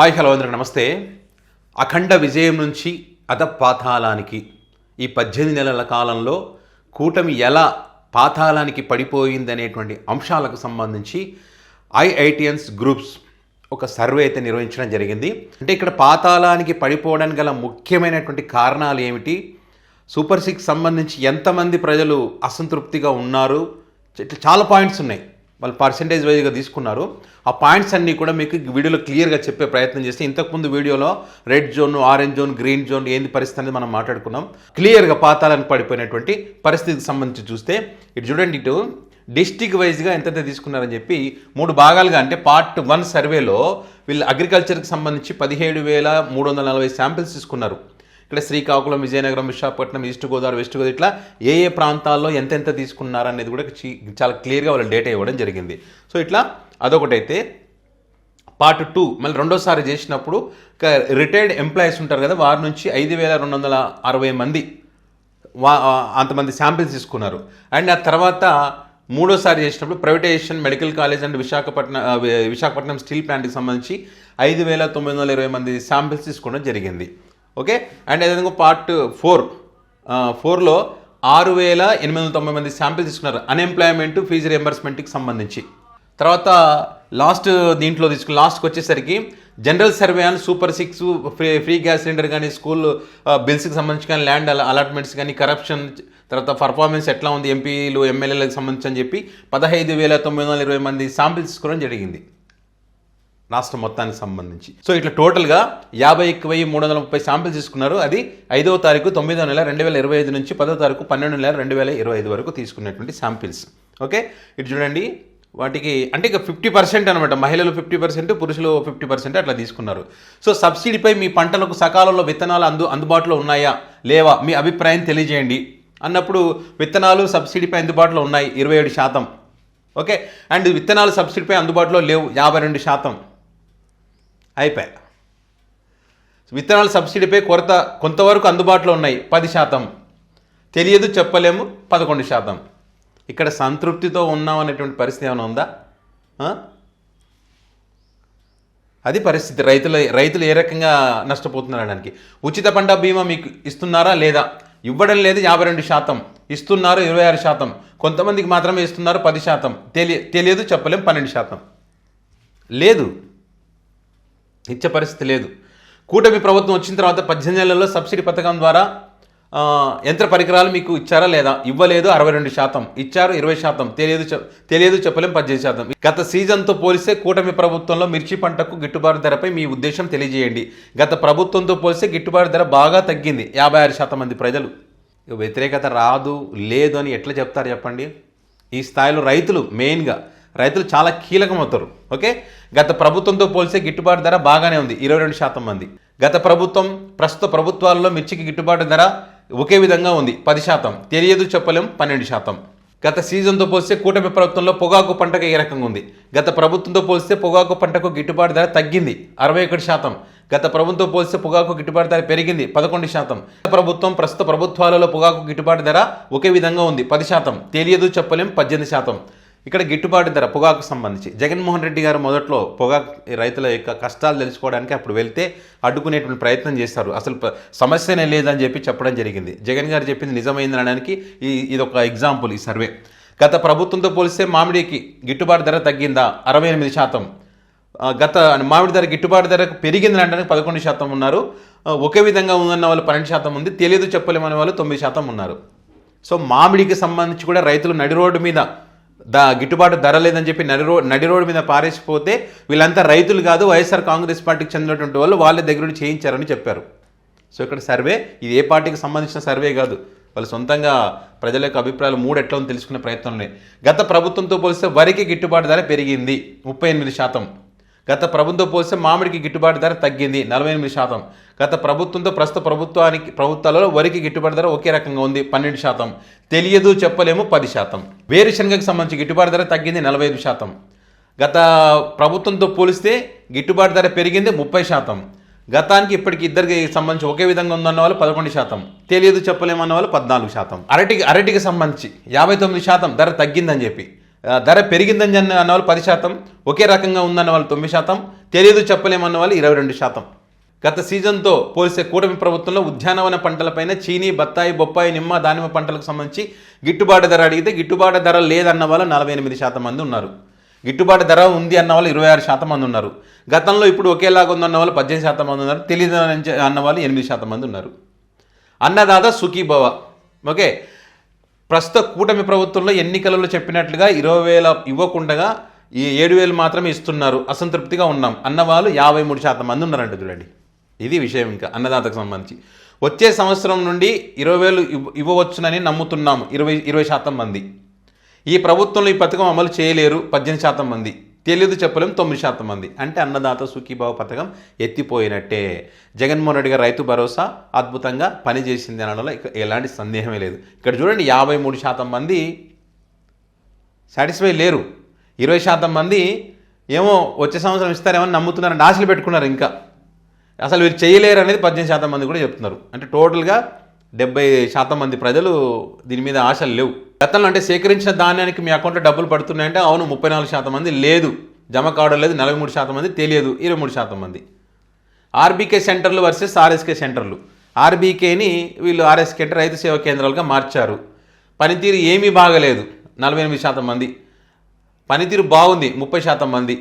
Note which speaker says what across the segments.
Speaker 1: Hi hello అందరికీ నమస్తే. అఖండ విజయం నుంచి అధపాతాళానికి ఈ 18 నెలల కాలంలో కూటమి ఎలా పాతాళానికి పడిపోయిందనేటువంటి అంశాలకు సంబంధించి ఐఐటిఎన్స్ గ్రూప్స్ ఒక సర్వే అయితే నిర్వహించడం జరిగింది. అంటే ఇక్కడ పాతాళానికి పడిపోవడానికి గల ముఖ్యమైనటువంటి కారణాలు ఏమిటి, సూపర్ సిక్స్ సంబంధించి ఎంతమంది ప్రజలు అసంతృప్తిగా ఉన్నారు, చాలా పాయింట్స్ ఉన్నాయి. వాళ్ళు పర్సంటేజ్ వైజ్గా తీసుకున్నారు. ఆ పాయింట్స్ అన్నీ కూడా మీకు వీడియోలో క్లియర్గా చెప్పే ప్రయత్నం చేస్తే, ఇంతకుముందు వీడియోలో red zone, orange zone, green zone ఏంది పరిస్థితి అనేది మనం మాట్లాడుకున్నాం. క్లియర్గా పాతాళానికి పడిపోయినటువంటి పరిస్థితికి సంబంధించి చూస్తే ఇటు చూడండి, ఇటు డిస్టిక్ వైజ్గా ఎంతైతే తీసుకున్నారని చెప్పి 3 భాగాలుగా, అంటే పార్ట్ 1 సర్వేలో వీళ్ళు అగ్రికల్చర్కి సంబంధించి 17,340 శాంపిల్స్ తీసుకున్నారు. ఇక్కడ శ్రీకాకుళం, విజయనగరం, విశాఖపట్నం, ఈస్ట్ గోదావరి, వెస్ట్ గోదావరి, ఇట్లా ఏ ప్రాంతాల్లో ఎంతెంత తీసుకున్నారనేది కూడా చాలా క్లియర్గా వాళ్ళ డేటా ఇవ్వడం జరిగింది. సో ఇట్లా అదొకటైతే పార్ట్ 2 మళ్ళీ రెండోసారి చేసినప్పుడు రిటైర్డ్ ఎంప్లాయీస్ ఉంటారు కదా, వారి నుంచి 5,260 మంది అంతమంది శాంపిల్స్ తీసుకున్నారు. అండ్ ఆ తర్వాత మూడోసారి చేసినప్పుడు privatization medical college and Visakhapatnam steel ప్లాంట్కి సంబంధించి 5,920 మంది శాంపిల్స్ తీసుకోవడం జరిగింది. ఓకే. అండ్ అదేవిధంగా పార్ట్ 4లో 6,890 మంది శాంపిల్స్ తీసుకున్నారు అన్ఎంప్లాయ్మెంట్, ఫీజు రియంబర్స్మెంట్కి సంబంధించి. తర్వాత లాస్ట్కి వచ్చేసరికి general survey and super six, free gas cylinder కానీ, స్కూల్ బిల్స్కి సంబంధించి కానీ, ల్యాండ్ అలాట్మెంట్స్ కానీ, కరప్షన్, తర్వాత పర్ఫార్మెన్స్ ఎట్లా ఉంది ఎంపీలు ఎమ్మెల్యేలకు సంబంధించి అని చెప్పి 15,920 మంది శాంపిల్స్ తీసుకోవడం జరిగింది రాష్ట్రం మొత్తానికి సంబంధించి. సో ఇట్లా టోటల్గా 51,330 శాంపిల్స్ తీసుకున్నారు. అది 5వ తారీఖు 9వ నెల 2025 నుంచి 10వ తారీఖు 12వ నెల 2025 వరకు తీసుకున్నటువంటి శాంపిల్స్. ఓకే. ఇటు చూడండి, వాటికి అంటే ఇక 50% అనమాట, మహిళలు 50%, పురుషులు 50% అట్లా తీసుకున్నారు. సో సబ్సిడీపై మీ పంటలకు సకాలంలో విత్తనాలు అందుబాటులో ఉన్నాయా లేవా, మీ అభిప్రాయం తెలియజేయండి అన్నప్పుడు విత్తనాలు సబ్సిడీపై అందుబాటులో ఉన్నాయి 27%. ఓకే. అండ్ విత్తనాలు సబ్సిడీపై అందుబాటులో లేవు 52%. అయిపోయా. విత్తనాలు సబ్సిడీపై కొంతవరకు అందుబాటులో ఉన్నాయి 10%. తెలియదు చెప్పలేము 11%. ఇక్కడ సంతృప్తితో ఉన్నాం అనేటువంటి పరిస్థితి ఏమైనా ఉందా? అది పరిస్థితి. రైతులు ఏ రకంగా నష్టపోతున్నారు అనడానికి. ఉచిత పంట బీమా మీకు ఇస్తున్నారా లేదా? ఇవ్వడం లేదు 52%, ఇస్తున్నారు 26%, కొంతమందికి మాత్రమే ఇస్తున్నారు 10%, తెలియదు చెప్పలేము 12%. లేదు, ఇచ్చే పరిస్థితి లేదు. కూటమి ప్రభుత్వం వచ్చిన తర్వాత 18 నెలల్లో సబ్సిడీ పథకం ద్వారా యంత్ర పరికరాలు మీకు ఇచ్చారా లేదా? ఇవ్వలేదు 62%, ఇచ్చారు 20%, తెలియదు చెప్పలేం 18%. గత సీజన్తో పోలిస్తే కూటమి ప్రభుత్వంలో మిర్చి పంటకు గిట్టుబాటు ధరపై మీ ఉద్దేశం తెలియజేయండి. గత ప్రభుత్వంతో పోలిస్తే గిట్టుబాటు ధర బాగా తగ్గింది 56% మంది ప్రజలు. వ్యతిరేకత రాదు లేదు అని ఎట్లా చెప్తారు చెప్పండి? ఈ స్థాయిలో రైతులు చాలా కీలకమవుతారు. ఓకే. గత ప్రభుత్వంతో పోలిస్తే గిట్టుబాటు ధర బాగానే ఉంది 22% మంది. గత ప్రభుత్వం, ప్రస్తుత ప్రభుత్వాల్లో మిర్చికి గిట్టుబాటు ధర ఒకే విధంగా ఉంది 10%, తెలియదు చెప్పలేం 12%. గత సీజన్తో పోలిస్తే కూటమి ప్రభుత్వంలో పొగాకు పంటకు ఏ రకంగా ఉంది? గత ప్రభుత్వంతో పోలిస్తే పొగాకు పంటకు గిట్టుబాటు ధర తగ్గింది 61%. గత ప్రభుత్వంతో పోలిస్తే పొగాకు గిట్టుబాటు ధర పెరిగింది 11%. ప్రభుత్వం, ప్రస్తుత ప్రభుత్వాలలో పొగాకు గిట్టుబాటు ధర ఒకే విధంగా ఉంది 10%, తెలియదు చెప్పలేం 18%. ఇక్కడ గిట్టుబాటు ధర పొగాకు సంబంధించి జగన్మోహన్ రెడ్డి గారు మొదట్లో పొగాకు రైతుల యొక్క కష్టాలు తెలుసుకోవడానికి అప్పుడు వెళ్తే అడ్డుకునేటువంటి ప్రయత్నం చేస్తారు. అసలు సమస్యనే లేదని చెప్పడం జరిగింది. జగన్ గారు చెప్పింది నిజమైంది అనడానికి ఇది ఒక ఎగ్జాంపుల్ ఈ సర్వే. గత ప్రభుత్వంతో పోలిస్తే మామిడికి గిట్టుబాటు ధర తగ్గిందా? 68%. గత మామిడి ధర గిట్టుబాటు ధరకు పెరిగిందని అనడానికి 11% ఉన్నారు. ఒకే విధంగా ఉందన్న వాళ్ళు 12% ఉంది. తెలియదు చెప్పలేమనే వాళ్ళు 9% ఉన్నారు. సో మామిడికి సంబంధించి కూడా రైతులు నడి రోడ్డు మీద గిట్టుబాటు ధర లేదని చెప్పి నడి రోడ్డు మీద పారేసిపోతే వీళ్ళంతా రైతులు కాదు, వైఎస్ఆర్ కాంగ్రెస్ పార్టీకి చెందినటువంటి వాళ్ళు వాళ్ళ దగ్గర నుండి చేయించారని చెప్పారు. సో ఇక్కడ సర్వే ఇది ఏ పార్టీకి సంబంధించిన సర్వే కాదు, వాళ్ళు సొంతంగా ప్రజల యొక్క అభిప్రాయాలు 3 ఎట్లా తెలుసుకునే ప్రయత్నంలో. గత ప్రభుత్వంతో పోలిస్తే వరికి గిట్టుబాటు ధర పెరిగింది 38%. గత ప్రభుత్వంతో పోలిస్తే మామిడికి గిట్టుబాటు ధర తగ్గింది 48%. గత ప్రభుత్వంతో ప్రస్తుత ప్రభుత్వాలలో వరికి గిట్టుబాటు ధర ఒకే రకంగా ఉంది 12%, తెలియదు చెప్పలేము 10%. వేరుశనగకు సంబంధించి గిట్టుబాటు ధర తగ్గింది 45%. గత ప్రభుత్వంతో పోలిస్తే గిట్టుబాటు ధర పెరిగింది 30%. గతానికి ఇప్పటికి ఇద్దరికి సంబంధించి ఒకే విధంగా ఉందన్న వాళ్ళు 11%, తెలియదు చెప్పలేమన్న వాళ్ళు 14%. అరటికి సంబంధించి 59% ధర తగ్గిందని చెప్పి, ధర పెరిగిందని అన్నవాళ్ళు 10%, ఒకే రకంగా ఉందన్న వాళ్ళు 9%, తెలియదు చెప్పలేమన్న వాళ్ళు 22%. గత సీజన్తో పోలిస్తే కూటమి ప్రభుత్వంలో ఉద్యానవన పంటలపైన చీనీ, బత్తాయి, బొప్పాయి, నిమ్మ, దానిమ్మ పంటలకు సంబంధించి గిట్టుబాటు ధర అడిగితే గిట్టుబాటు ధర లేదన్న వాళ్ళు 48% మంది ఉన్నారు. గిట్టుబాటు ధర ఉంది అన్న వాళ్ళు 26% మంది ఉన్నారు. గతంలో ఇప్పుడు ఒకేలాగా ఉందన్న వాళ్ళు 18% మంది ఉన్నారు. తెలియదు అన్న వాళ్ళు 8% మంది ఉన్నారు. అన్నదాత సుఖీభవ. ఓకే, ప్రస్తుత కూటమి ప్రభుత్వంలో ఎన్నికలలో చెప్పినట్లుగా 20,000 ఇవ్వకుండా ఈ 7,000 మాత్రమే ఇస్తున్నారు, అసంతృప్తిగా ఉన్నాం అన్నవాళ్ళు 53% మంది ఉన్నారంట. చూడండి, ఇది విషయం. ఇంకా అన్నదాతకు సంబంధించి వచ్చే సంవత్సరం నుండి 20,000 ఇవ్వవచ్చునని నమ్ముతున్నాం 20% మంది. ఈ ప్రభుత్వంలో ఈ పథకం అమలు చేయలేరు 18% మంది. తెలియదు చెప్పలేం 9% మంది. అంటే అన్నదాత సుఖీభావ పథకం ఎత్తిపోయినట్టే. జగన్మోహన్ రెడ్డి గారు రైతు భరోసా అద్భుతంగా పనిచేసింది అనడంలో ఎలాంటి సందేహమే లేదు. ఇక్కడ చూడండి, 53% మంది సాటిస్ఫై లేరు. 20% మంది ఏమో వచ్చే సంవత్సరం ఇస్తారేమని నమ్ముతున్నారని ఆశలు పెట్టుకున్నారు. ఇంకా అసలు వీరు చేయలేరు అనేది 18% మంది కూడా చెప్తున్నారు. అంటే టోటల్గా 70% మంది ప్రజలు దీని మీద ఆశలు లేవు. గతంలో అంటే సేకరించిన ధాన్యానికి మీ అకౌంట్లో డబ్బులు పడుతున్నాయంటే అవును, 34% మంది లేదు, జమ కావడం లేదు. 43% మంది తెలియదు, 23% మంది. ఆర్బీకే సెంటర్లు వర్సెస్ ఆర్ఎస్కే సెంటర్లు. ఆర్బీకేని వీళ్ళు ఆర్ఎస్కే అంటే రైతు సేవా కేంద్రాలుగా మార్చారు. పనితీరు ఏమీ బాగలేదు 48% మంది. పనితీరు బాగుంది 30% మంది.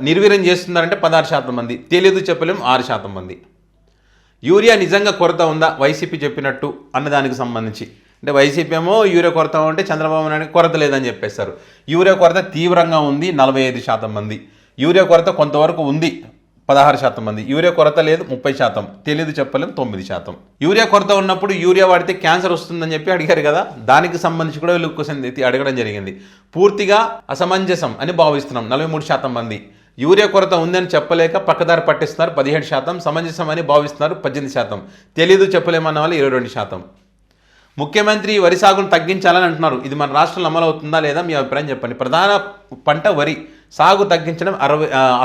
Speaker 1: నిర్వీర్యం చేస్తున్నారంటే 16% మంది. తెలియదు చెప్పలేం 6% మంది. యూరియా నిజంగా కొరత ఉందా వైసీపీ చెప్పినట్టు అన్నదానికి సంబంధించి అంటే వైసీపీ ఏమో యూరియా కొరత ఉంటే చంద్రబాబు నాయుడు కొరత లేదని చెప్పేశారు. యూరియా కొరత తీవ్రంగా ఉంది 45% మంది. యూరియా కొరత కొంతవరకు ఉంది 16% మంది. యూరియా కొరత లేదు 30%. తెలియదు చెప్పలేం 9%. యూరియా కొరత ఉన్నప్పుడు యూరియా వాడితే క్యాన్సర్ వస్తుందని చెప్పి అడిగారు కదా, దానికి సంబంధించి కూడా వీళ్ళు క్వశ్చన్ అడగడం జరిగింది. పూర్తిగా అసమంజసం అని భావిస్తున్నాం 43% మంది. యూరియా కొరత ఉందని చెప్పలేక పక్కదారి పట్టిస్తున్నారు 17%. సమంజసం అని భావిస్తున్నారు 18%. తెలియదు చెప్పలేమన్న వాళ్ళు 22%. ముఖ్యమంత్రి వరి సాగును తగ్గించాలని అంటున్నారు. ఇది మన రాష్ట్రంలో అమలు అవుతుందా లేదా మీ అభిప్రాయం చెప్పండి. ప్రధాన పంట వరి, సాగు తగ్గించడం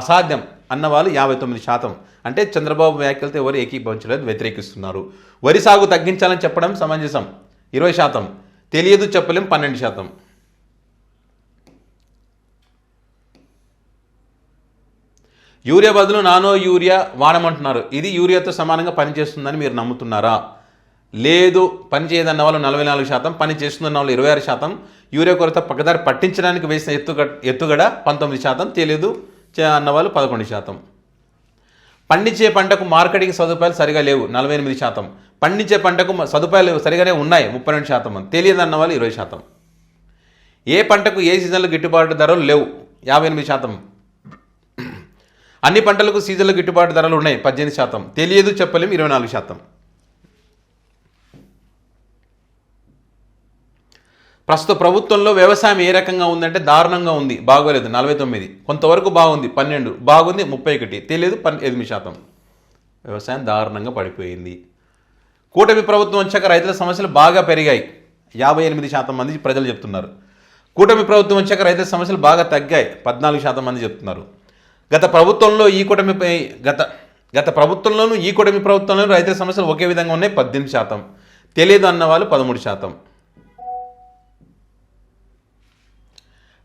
Speaker 1: అసాధ్యం అన్నవాళ్ళు 59%. అంటే చంద్రబాబు వ్యాఖ్యలతో ఎవరు ఏకీభవించలేదు, వ్యతిరేకిస్తున్నారు. వరి సాగు తగ్గించాలని చెప్పడం సమంజసం 20%. తెలియదు చెప్పలేం 12%. యూరియా బదులు నానో యూరియా వాడమంటున్నారు. ఇది యూరియాతో సమానంగా పనిచేస్తుందని మీరు నమ్ముతున్నారా? లేదు, పని చేయదన్న వాళ్ళు 44%, పని చేస్తుందన్న వాళ్ళు 26%. యూరియా కొరత పక్కదారి పట్టించడానికి వేసిన ఎత్తుగడ 19%. తెలియదు అన్న వాళ్ళు 11%. పండించే పంటకు మార్కెటింగ్ సదుపాయాలు సరిగా లేవు 48%. పండించే పంటకు సదుపాయాలు సరిగానే ఉన్నాయి 32%. మంది. తెలియదు అన్న వాళ్ళు 20%. ఏ పంటకు ఏ సీజన్లో గిట్టుబాటు ధరలు లేవు 58%. అన్ని పంటలకు సీజన్లో గిట్టుబాటు ధరలు ఉన్నాయి 18%. తెలియదు చెప్పలేం 24%. ప్రస్తుత ప్రభుత్వంలో వ్యవసాయం ఏ రకంగా ఉందంటే దారుణంగా ఉంది, బాగోలేదు 49%. కొంతవరకు బాగుంది 12%, బాగుంది 31%, తెలియదు 8%. వ్యవసాయం దారుణంగా పడిపోయింది. కూటమి ప్రభుత్వం వచ్చాక రైతుల సమస్యలు బాగా పెరిగాయి 58% మంది ప్రజలు చెప్తున్నారు. కూటమి ప్రభుత్వం వచ్చాక రైతుల సమస్యలు బాగా తగ్గాయి 14% మంది చెప్తున్నారు. గత ప్రభుత్వంలోనూ ఈ కూటమి ప్రభుత్వంలోనూ రైతుల సమస్యలు ఒకే విధంగా ఉన్నాయి 18%. తెలియదు అన్న వాళ్ళు 13%.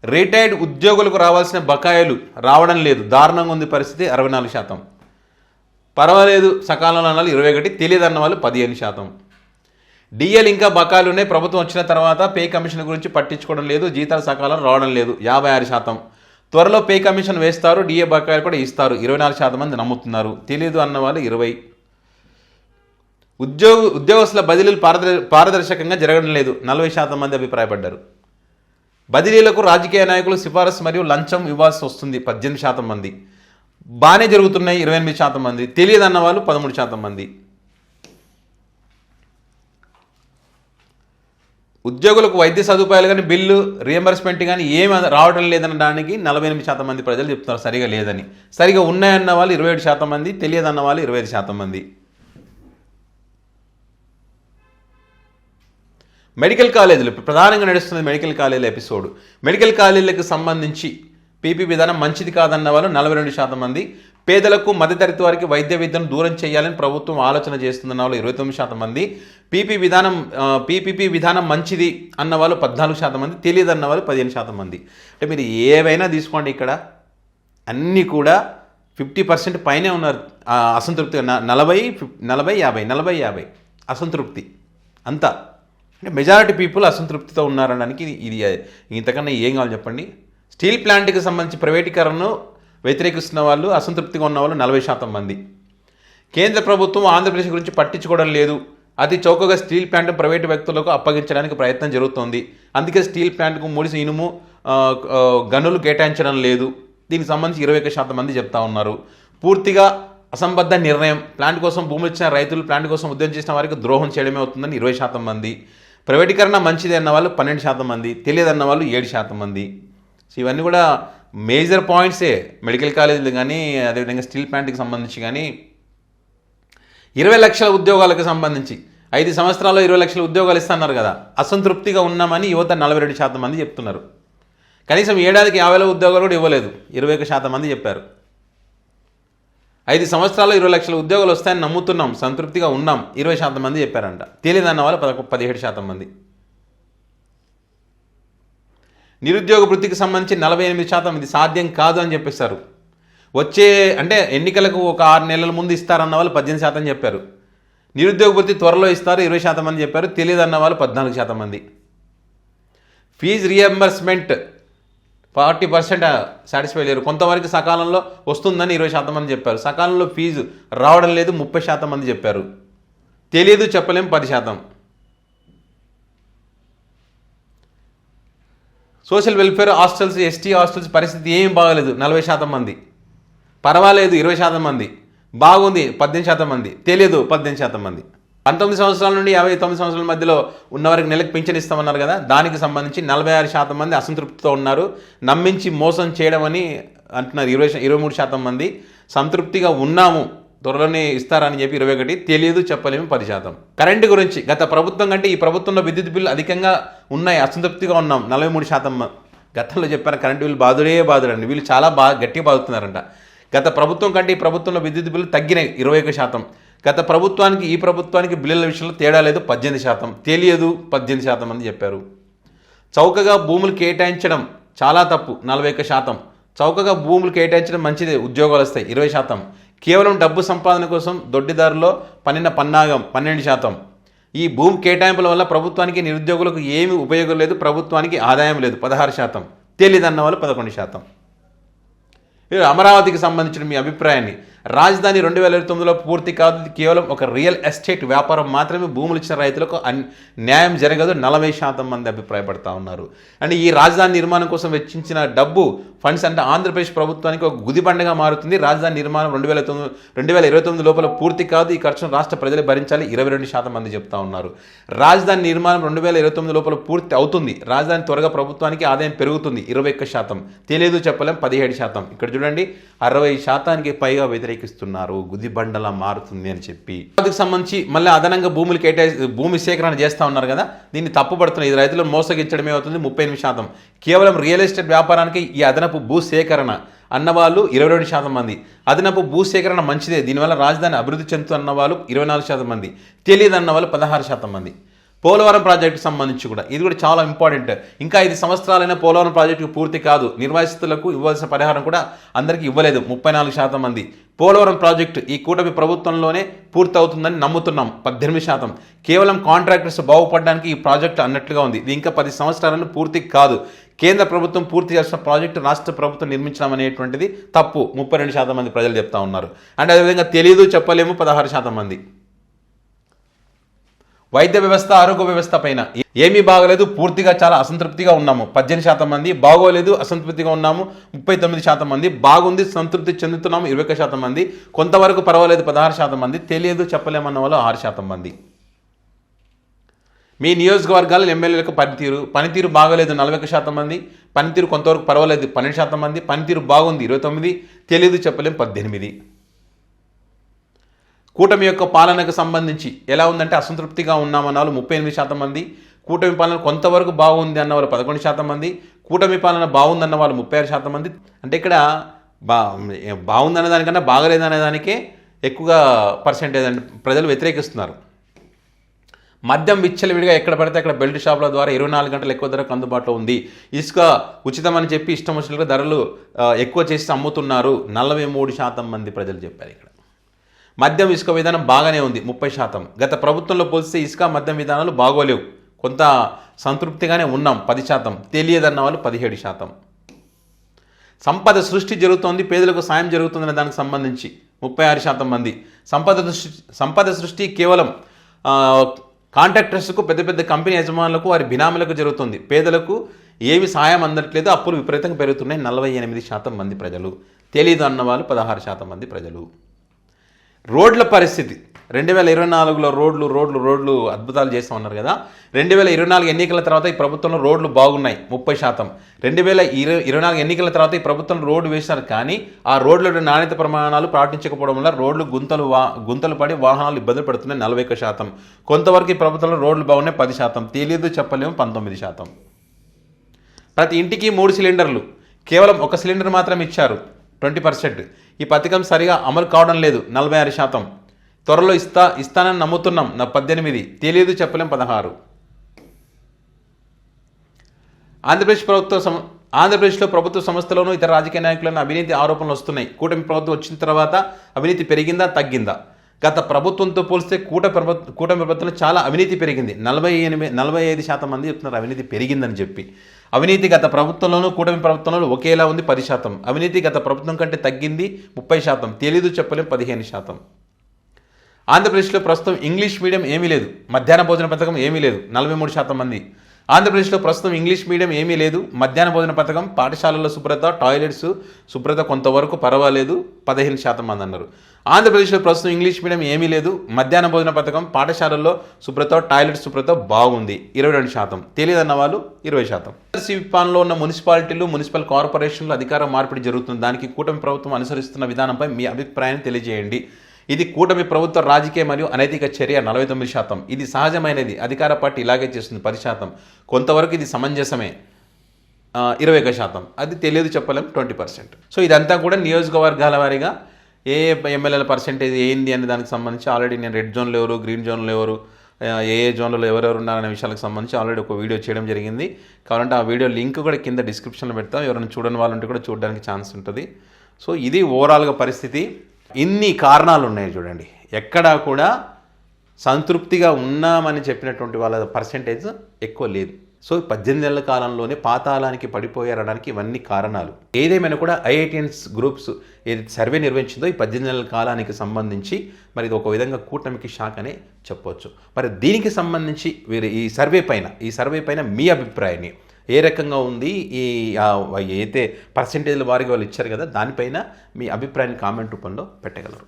Speaker 1: రిటైర్డ్ ఉద్యోగులకు రావాల్సిన బకాయిలు రావడం లేదు, దారుణంగా ఉంది పరిస్థితి 64%. పర్వాలేదు సకాలంలో అన్న 21%, తెలియదు అన్న వాళ్ళు 15%. డిఎల్ ఇంకా బకాయిలు ఉన్నాయి, ప్రభుత్వం వచ్చిన తర్వాత పే కమిషన్ గురించి పట్టించుకోవడం లేదు, జీతాలు సకాలం రావడం లేదు 56%. త్వరలో పే కమిషన్ వేస్తారు, డిఏ బకాయిలు కూడా ఇస్తారు 24% మంది నమ్ముతున్నారు. తెలియదు అన్న వాళ్ళు 20%. ఉద్యోగస్తుల బదిలీలు పారదర్శకంగా జరగడం లేదు 40% మంది అభిప్రాయపడ్డారు. బదిలీలకు రాజకీయ నాయకులు సిఫారసు మరియు లంచం ఇవ్వాల్సి వస్తుంది 18% మంది. బాగానే జరుగుతున్నాయి 28% మంది. తెలియదు అన్న వాళ్ళు 13% మంది. ఉద్యోగులకు వైద్య సదుపాయాలు కానీ బిల్లు రియంబర్స్మెంట్ కానీ ఏమి రావడం లేదనడానికి 48% మంది ప్రజలు చెప్తున్నారు సరిగా లేదని. సరిగా ఉన్నాయన్న వాళ్ళు 27% మంది, తెలియదన్న వాళ్ళు 25% మంది. మెడికల్ కాలేజీలు ప్రధానంగా నడుస్తుంది. మెడికల్ కాలేజీల ఎపిసోడ్. మెడికల్ కాలేజీలకు సంబంధించి పీపీ విధానం మంచిది కాదన్న వాళ్ళు 42% మంది. పేదలకు మధ్యతరగతి వారికి వైద్య విద్యను దూరం చేయాలని ప్రభుత్వం ఆలోచన చేస్తుందన్న వాళ్ళు 29% మంది. పీపీపీ విధానం మంచిది అన్న వాళ్ళు 14% మంది. తెలియదన్న వాళ్ళు 15% మంది. అంటే మీరు ఏవైనా తీసుకోండి, ఇక్కడ అన్నీ కూడా 50% పైనే ఉన్నారు అసంతృప్తిగా. 40 50 అసంతృప్తి అంతా. అంటే మెజారిటీ పీపుల్ అసంతృప్తితో ఉన్నారనడానికి ఇది ఇంతకన్నా ఏం కావాలి చెప్పండి. స్టీల్ ప్లాంట్కి సంబంధించి ప్రైవేటీకరణను వ్యతిరేకిస్తున్న వాళ్ళు, అసంతృప్తిగా ఉన్న వాళ్ళు 40% మంది. కేంద్ర ప్రభుత్వం ఆంధ్రప్రదేశ్ గురించి పట్టించుకోవడం లేదు, అతి చౌకగా స్టీల్ ప్లాంట్ ప్రైవేటు వ్యక్తులకు అప్పగించడానికి ప్రయత్నం జరుగుతోంది, అందుకే స్టీల్ ప్లాంట్కు ముడిసి ఇనుము గనులు కేటాయించడం లేదు, దీనికి సంబంధించి 21% మంది చెప్తా ఉన్నారు. పూర్తిగా అసంబద్ధ నిర్ణయం, ప్లాంట్ కోసం భూములు ఇచ్చిన రైతులు ప్లాంట్ కోసం ఉద్యమం చేసిన వారికి ద్రోహం చేయడమే అవుతుందని 20% మంది. ప్రైవేటీకరణ మంచిది అన్న వాళ్ళు 12% మంది, తెలియదన్న వాళ్ళు 7% మంది. సో ఇవన్నీ కూడా మేజర్ పాయింట్సే. మెడికల్ కాలేజీలు కానీ, అదేవిధంగా స్టీల్ ప్లాంట్కి సంబంధించి కానీ 20 లక్షల ఉద్యోగాలకు సంబంధించి 5 సంవత్సరాల్లో 20 లక్షల ఉద్యోగాలు ఇస్తున్నారు కదా, అసంతృప్తిగా ఉన్నామని యువత 42% మంది చెప్తున్నారు. కనీసం ఏడాదికి 50,000 ఉద్యోగాలు కూడా ఇవ్వలేదు, 21% మంది చెప్పారు. 5 సంవత్సరాల్లో 20 లక్షల ఉద్యోగాలు వస్తాయని నమ్ముతున్నాం, సంతృప్తిగా ఉన్నాం, 20% మంది చెప్పారంట. తెలియదన్న వాళ్ళు 17% మంది. నిరుద్యోగ వృత్తికి సంబంధించి 48% ఇది సాధ్యం కాదు అని చెప్పేశారు. వచ్చే అంటే ఎన్నికలకు ఒక 6 నెలల ముందు ఇస్తారన్న వాళ్ళు 18% చెప్పారు. నిరుద్యోగ వృత్తి త్వరలో ఇస్తారు 20% మంది చెప్పారు. తెలియదన్న వాళ్ళు 14% మంది. ఫీజు రియంబర్స్మెంట్ 40% సాటిస్ఫై లేరు, కొంతవరకు సకాలంలో వస్తుందని 20% మంది చెప్పారు. సకాలంలో ఫీజు రావడం లేదు 30% మంది చెప్పారు. తెలియదు చెప్పలేం 10%. Social welfare hostels, ST hostels పరిస్థితి ఏం బాగలేదు 40% మంది. పర్వాలేదు 20% మంది. బాగుంది 18% మంది. తెలియదు 18% మంది. 19 సంవత్సరాల నుండి 59 సంవత్సరాల మధ్యలో ఉన్నవారికి నెలకు పింఛన్ ఇస్తామన్నారు కదా, దానికి సంబంధించి 46% మంది అసంతృప్తితో ఉన్నారు. నమ్మించి మోసం చేయడం అని అంటున్నారు 23% మంది. సంతృప్తిగా ఉన్నాము, త్వరలోనే ఇస్తారని చెప్పి 21, తెలియదు చెప్పలేము 10%. కరెంటు గురించి గత ప్రభుత్వం కంటే ఈ ప్రభుత్వంలో విద్యుత్ బిల్లు అధికంగా ఉన్నాయి, అసంతృప్తిగా ఉన్నాం 43%. గతంలో చెప్పారు కరెంటు బిల్లు బాధుడండి, వీళ్ళు చాలా గట్టిగా బాదుతున్నారంట. గత ప్రభుత్వం కంటే ఈ ప్రభుత్వంలో విద్యుత్ బిల్లు తగ్గినాయి 21%. గత ప్రభుత్వానికి ఈ ప్రభుత్వానికి బిల్లుల విషయంలో తేడా లేదు 18%. తెలియదు 18% మంది చెప్పారు. చౌకగా భూములు కేటాయించడం చాలా తప్పు 41%. చౌకగా భూములు కేటాయించడం మంచిదే, ఉద్యోగాలు వస్తాయి 20%. కేవలం డబ్బు సంపాదన కోసం దొడ్డిదారులో పన్నిన పన్నాగం 12%. ఈ భూమి కేటాయింపుల వల్ల ప్రభుత్వానికి నిరుద్యోగులకు ఏమీ ఉపయోగం లేదు, ప్రభుత్వానికి ఆదాయం లేదు 16%. తెలియదన్న వాళ్ళు 11%. అమరావతికి సంబంధించిన మీ అభిప్రాయాన్ని. రాజధాని 2029లో పూర్తి కాదు, ఇది కేవలం ఒక రియల్ ఎస్టేట్ వ్యాపారం మాత్రమే, భూములు ఇచ్చిన రైతులకు న్యాయం జరగదు 40% మంది అభిప్రాయపడతా ఉన్నారు. అంటే ఈ రాజధాని నిర్మాణం కోసం వెచ్చించిన డబ్బు ఫండ్స్ అంటే ఆంధ్రప్రదేశ్ ప్రభుత్వానికి ఒక గుదిబండగా మారుతుంది. రాజధాని నిర్మాణం 2029 లోపల పూర్తి కాదు, ఈ ఖర్చును రాష్ట్ర ప్రజలే భరించాలి 22% మంది చెప్తా ఉన్నారు. రాజధాని నిర్మాణం 2029 లోపల పూర్తి అవుతుంది, రాజధాని త్వరగా ప్రభుత్వానికి ఆదాయం పెరుగుతుంది 21%. తెలియదు చెప్పలేం 17%. ఇక్కడ చూడండి 60%కి పైగా వ్యతిరేకిస్తున్నారు, గుదిబండలా మారుతుంది అని చెప్పి. అందుకు సంబంధించి మళ్ళీ అదనంగా భూమి సేకరణ చేస్తూ ఉన్నారు కదా, దీన్ని తప్పుపడుతున్నారు. ఇది రైతులను మోసగించడమే అవుతుంది 38%. కేవలం రియల్ ఎస్టేట్ వ్యాపారానికి ఈ అదనపు భూ సేకరణ అన్నవాళ్ళు 22% మంది. అదనపు భూ సేకరణ మంచిదే, దీనివల్ల రాజధాని అభివృద్ధి చెందుతూ అన్నవాళ్ళు 24% మంది. తెలియదు అన్నవాళ్ళు 16% మంది. పోలవరం ప్రాజెక్టుకు సంబంధించి కూడా ఇది కూడా చాలా ఇంపార్టెంట్. ఇంకా 5 సంవత్సరాలైనా పోలవరం ప్రాజెక్టు పూర్తి కాదు, నిర్వాసితులకు ఇవ్వాల్సిన పరిహారం కూడా అందరికీ ఇవ్వలేదు 34% మంది. పోలవరం ప్రాజెక్టు ఈ కూటమి ప్రభుత్వంలోనే పూర్తి అవుతుందని నమ్ముతున్నాం 18%. కేవలం కాంట్రాక్టర్స్ బాగుపడడానికి ఈ ప్రాజెక్టు అన్నట్లుగా ఉంది, ఇది ఇంకా 10 సంవత్సరాలను పూర్తి కాదు. కేంద్ర ప్రభుత్వం పూర్తి చేసిన ప్రాజెక్టు రాష్ట్ర ప్రభుత్వం నిర్మించడం అనేటువంటిది తప్పు 32% మంది ప్రజలు చెప్తా ఉన్నారు. అంటే అదేవిధంగా తెలియదు చెప్పలేము 16% మంది. వైద్య వ్యవస్థ, ఆరోగ్య వ్యవస్థ పైన ఏమీ బాగోలేదు, పూర్తిగా చాలా అసంతృప్తిగా ఉన్నాము 18% మంది. బాగోలేదు అసంతృప్తిగా ఉన్నాము 39% మంది. బాగుంది సంతృప్తి చెందుతున్నాము 21% మంది. కొంతవరకు పర్వాలేదు 16% మంది. తెలియదు చెప్పలేమన్న వాళ్ళు 6% మంది. మీ నియోజకవర్గాల ఎమ్మెల్యేలకు పనితీరు బాగోలేదు 41% మంది. పనితీరు కొంతవరకు పర్వాలేదు 12% మంది. పనితీరు బాగుంది 29. తెలియదు చెప్పలేం 18. కూటమి యొక్క పాలనకు సంబంధించి ఎలా ఉందంటే అసంతృప్తిగా ఉన్నామన్న వాళ్ళు 38% మంది. కూటమి పాలన కొంతవరకు బాగుంది అన్న వాళ్ళు 11% మంది. కూటమి పాలన బాగుందన్న వాళ్ళు 36% మంది. అంటే ఇక్కడ బాగుందనే దానికన్నా బాగలేదనే దానికే ఎక్కువగా పర్సెంటేజ్ అంటే ప్రజలు వ్యతిరేకిస్తున్నారు. మద్యం విచ్చలవిడిగా ఎక్కడ పడితే అక్కడ బెల్ట్ షాపుల ద్వారా 24 గంటలు ఎక్కువ ధరకు అందుబాటులో ఉంది. ఇసుక ఉచితం అని చెప్పి ఇష్టం వచ్చినట్లుగా ధరలు ఎక్కువ చేసి అమ్ముతున్నారు 43% మంది ప్రజలు చెప్పారు. ఇక్కడ మద్యం ఇసుక విధానం బాగానే ఉంది 30%. గత ప్రభుత్వంలో పోలిస్తే ఇసుక మద్యం విధానాలు బాగోలేవు, కొంత సంతృప్తిగానే ఉన్నాం 10%. తెలియదన్న వాళ్ళు 17%. సంపద సృష్టి జరుగుతోంది, పేదలకు సాయం జరుగుతుందనే దానికి సంబంధించి 36% మంది. సంపద సృష్టి కేవలం కాంట్రాక్టర్స్కు, పెద్ద పెద్ద కంపెనీ యజమానులకు, వారి బినామీలకు జరుగుతుంది. పేదలకు ఏమి సాయం అందట్లేదు, అప్పులు విపరీతంగా పెరుగుతున్నాయి 48% మంది ప్రజలు. తెలీదు అన్న వాళ్ళు 16% మంది ప్రజలు. రోడ్ల పరిస్థితి 2024లో రోడ్లు అద్భుతాలు చేస్తూ ఉన్నారు కదా. 2024 ఎన్నికల తర్వాత ఈ ప్రభుత్వంలో రోడ్లు బాగున్నాయి 30%. 2024 ఎన్నికల తర్వాత ఈ ప్రభుత్వం రోడ్డు వేశారు, కానీ ఆ రోడ్ల నాణ్యత ప్రమాణాలు పాటించకపోవడం వల్ల రోడ్లు గుంతలు పడి వాహనాలు ఇబ్బందులు పడుతున్నాయి 41%. కొంతవరకు ఈ ప్రభుత్వంలో రోడ్లు బాగున్నాయి 10%. తెలియదు చెప్పలేము 19%. ప్రతి ఇంటికి 3 సిలిండర్లు, కేవలం 1 సిలిండర్ మాత్రం ఇచ్చారు 20%. ఈ పథకం సరిగా అమలు కావడం లేదు 46%. త్వరలో ఇస్తానని నమ్ముతున్నాం 18%. తెలియదు చెప్పలేం 16%. ఆంధ్రప్రదేశ్లో ప్రభుత్వ సంస్థలోనూ ఇతర రాజకీయ నాయకులను అవినీతి ఆరోపణలు వస్తున్నాయి. కూటమి ప్రభుత్వం వచ్చిన తర్వాత అవినీతి పెరిగిందా తగ్గిందా? గత ప్రభుత్వంతో పోలిస్తే కూటమి ప్రభుత్వంలో చాలా అవినీతి పెరిగింది. 45% మంది చెప్తున్నారు అవినీతి పెరిగిందని చెప్పి. అవినీతి గత ప్రభుత్వంలోనూ కూటమి ప్రభుత్వంలో ఒకేలా ఉంది 10%. అవినీతి గత ప్రభుత్వం కంటే తగ్గింది 30%. తెలీదు చెప్పలేం 15%. ఆంధ్రప్రదేశ్లో ప్రస్తుతం ఇంగ్లీష్ మీడియం ఏమీ లేదు, మధ్యాహ్న భోజన పథకం ఏమీ లేదు 43% మంది. ఆంధ్రప్రదేశ్లో ప్రస్తుతం ఇంగ్లీష్ మీడియం ఏమీ లేదు, మధ్యాహ్న భోజన పథకం, పాఠశాలల్లో శుభ్రత, టాయిలెట్స్ శుభ్రత కొంతవరకు పర్వాలేదు 15% మంది అన్నారు. ఆంధ్రప్రదేశ్లో ప్రస్తుతం ఇంగ్లీష్ మీడియం ఏమీ లేదు, మధ్యాహ్న భోజన పథకం, పాఠశాలల్లో శుభ్రత, టాయిలెట్స్ శుభ్రత బాగుంది 22%. తెలియదన్న వాళ్ళు 20%. విపాన్లో ఉన్న మున్సిపాలిటీలు, మున్సిపల్ కార్పొరేషన్లు అధికార మార్పిడి జరుగుతుంది. దానికి కూటమి ప్రభుత్వం అనుసరిస్తున్న విధానంపై మీ అభిప్రాయాన్ని తెలియజేయండి. ఇది కూటమి ప్రభుత్వ రాజకీయ మరియు అనైతిక చర్య 49%. ఇది సహజమైనది, అధికార పార్టీ ఇలాగే చేస్తుంది 10%. కొంతవరకు ఇది సమంజసమే 21%. అది తెలియదు చెప్పలేం 20%. సో ఇదంతా కూడా నియోజకవర్గాల వారీగా ఏ ఎమ్మెల్యేల పర్సెంటేజ్ ఏంది అనే దానికి సంబంధించి ఆల్రెడీ నేను రెడ్ జోన్లో ఎవరు, గ్రీన్ జోన్లో ఎవరు, ఏ జోన్లలో ఎవరెవరు ఉన్నారనే విషయాలకు సంబంధించి ఆల్రెడీ ఒక వీడియో చేయడం జరిగింది. కావాలంటే ఆ వీడియో లింక్ కూడా కింద డిస్క్రిప్షన్లో పెడతాం, ఎవరైనా చూడని వాళ్ళు ఉంటే కూడా చూడడానికి ఛాన్స్ ఉంటుంది. సో ఇది ఓవరాల్గా పరిస్థితి. ఇన్ని కారణాలు ఉన్నాయి చూడండి, ఎక్కడా కూడా సంతృప్తిగా ఉన్నామని చెప్పినటువంటి వాళ్ళ పర్సెంటేజ్ ఎక్కువ లేదు. సో 18 ఏళ్ల కాలంలోనే పాతాళానికి పడిపోయారనడానికి ఇవన్నీ కారణాలు. ఏదేమైనా కూడా ఐఐటిఎన్స్ గ్రూప్స్ ఏది సర్వే నిర్వహించిందో ఈ 18 ఏళ్ల కాలానికి సంబంధించి మరి ఇది ఒక విధంగా కూటమికి షాక్ అనే చెప్పవచ్చు. మరి దీనికి సంబంధించి వీరు ఈ సర్వే పైన మీ అభిప్రాయాన్ని ఏ రకంగా ఉంది, ఈ అయితే పర్సెంటేజ్ల వారీగా వాళ్ళు ఇచ్చారు కదా, దానిపైన మీ అభిప్రాయాన్ని కామెంట్ రూపంలో పెట్టగలరు.